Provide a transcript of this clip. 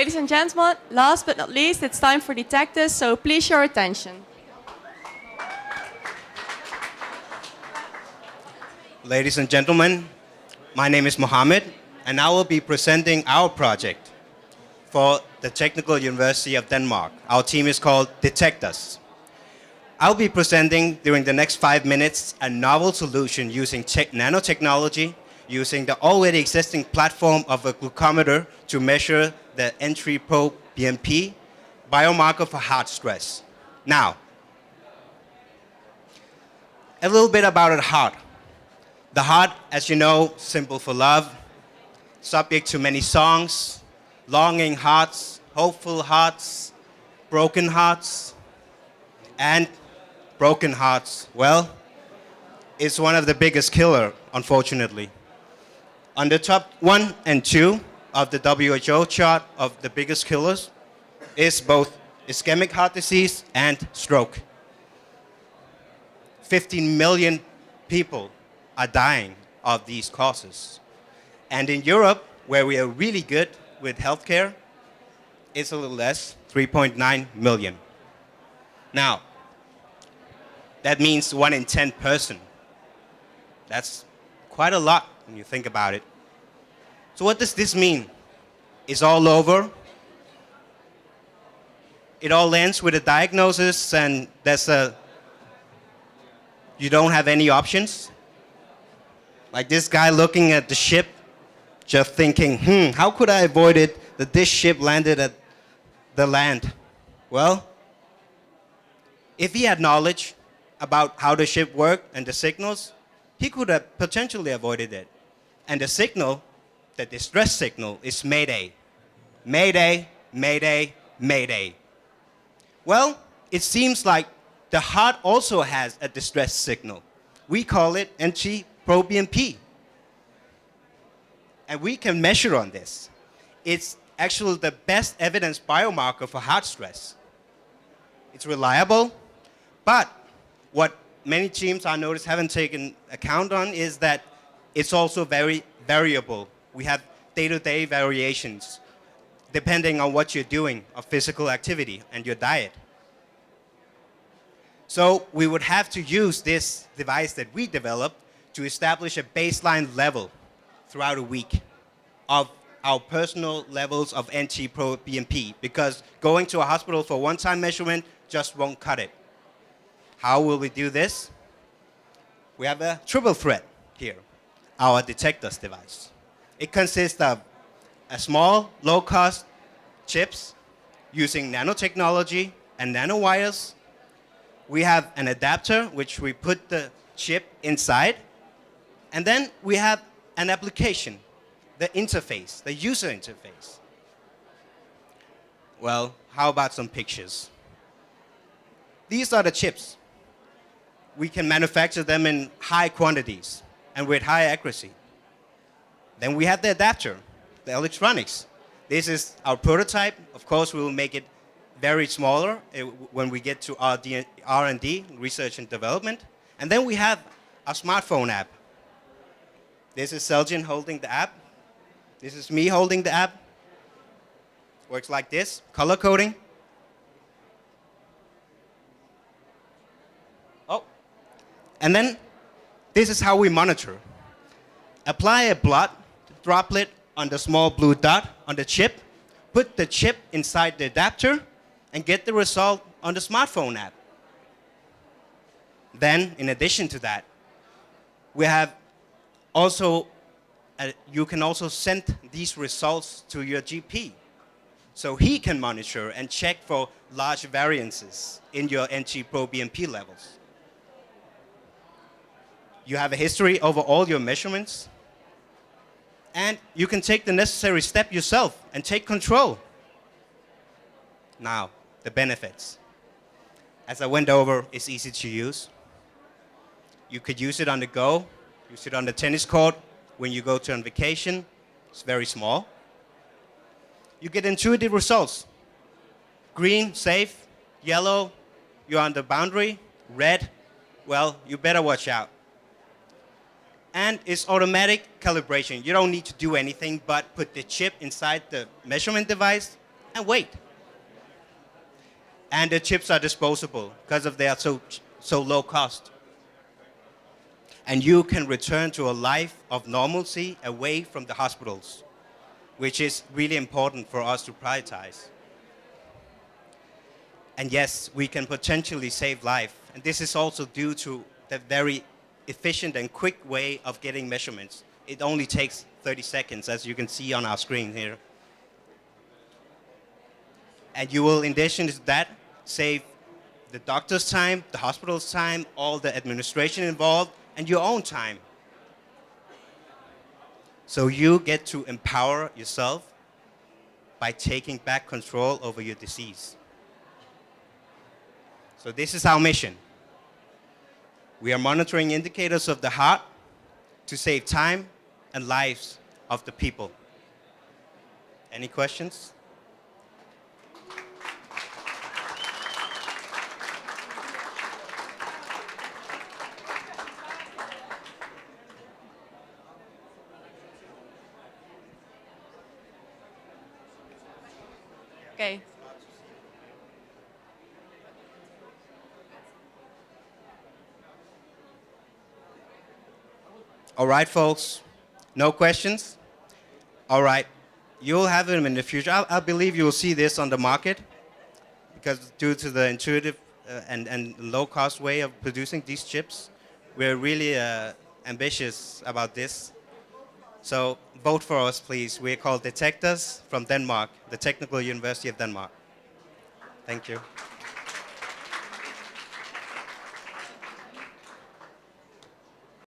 Ladies and gentlemen, last but not least, it's time for DeTectUs, so please your attention. Ladies and gentlemen, my name is Mohammed, and I will be presenting our project for the Technical University of Denmark. Our team is called DeTectUs. I'll be presenting during the next 5 minutes a novel solution using nanotechnology, using the already existing platform of a glucometer to measure the NT-proBNP biomarker for heart stress. Now, a little bit about the heart. The heart, as you know, symbol for love, subject to many songs, longing hearts, hopeful hearts, broken hearts, and broken hearts, well, it's one of the biggest killer, unfortunately. On the top 1 and 2 of the WHO chart of the biggest killers is both ischemic heart disease and stroke. 15 million people are dying of these causes. And in Europe, where we are really good with healthcare, it's a little less, 3.9 million. Now, that means 1 in 10 person. That's quite a lot when you think about it. So what does this mean? It's all over. It all ends with a diagnosis, and you don't have any options. Like this guy looking at the ship, just thinking, how could I avoid it that this ship landed at the land? Well, if he had knowledge about how the ship worked and the signals, he could have potentially avoided it. And the signal, the distress signal, is Mayday. Mayday, Mayday, Mayday. Well, it seems like the heart also has a distress signal. We call it NT-proBNP. And we can measure on this. It's actually the best evidence biomarker for heart stress. It's reliable, but what many teams I noticed haven't taken account on is that it's also very variable. We have day-to-day variations depending on what you're doing of physical activity and your diet. So we would have to use this device that we developed to establish a baseline level throughout a week of our personal levels of NT-proBNP, because going to a hospital for one-time measurement just won't cut it. How will we do this? We have a triple threat here, our DeTectUs device. It consists of a small, low-cost chips using nanotechnology and nanowires. We have an adapter, which we put the chip inside. And then we have an application, the interface, the user interface. Well, how about some pictures? These are the chips. We can manufacture them in high quantities and with high accuracy. Then we have the adapter, the electronics. This is our prototype. Of course, we will make it very smaller when we get to R&D, research and development. And then we have a smartphone app. This is Seljan holding the app. This is me holding the app. Works like this, color coding. Oh, and then this is how we monitor. Apply a blood droplet on the small blue dot on the chip, put the chip inside the adapter, and get the result on the smartphone app. Then, in addition to that, we have also, you can also send these results to your GP, so he can monitor and check for large variances in your NT-proBNP levels. You have a history over all your measurements, and you can take the necessary step yourself and take control. Now, the benefits. As I went over, it's easy to use. You could use it on the go, use it on the tennis court, when you go to on vacation. It's very small. You get intuitive results. Green, safe. Yellow, you're on the boundary. Red, well, you better watch out. And it's automatic calibration. You don't need to do anything but put the chip inside the measurement device, and wait. And the chips are disposable because of they are so low cost. And you can return to a life of normalcy away from the hospitals, which is really important for us to prioritize. And yes, we can potentially save life. And this is also due to the very efficient and quick way of getting measurements. It only takes 30 seconds, as you can see on our screen here. And you will, in addition to that, save the doctor's time, the hospital's time, all the administration involved, and your own time. So you get to empower yourself by taking back control over your disease. So this is our mission. We are monitoring indicators of the heart to save time and lives of the people. Any questions? Okay. All right, folks. No questions? All right. You'll have them in the future. I believe you will see this on the market because due to the intuitive and low-cost way of producing these chips, we're really ambitious about this. So vote for us, please. We're called DeTectUs from Denmark, the Technical University of Denmark. Thank you.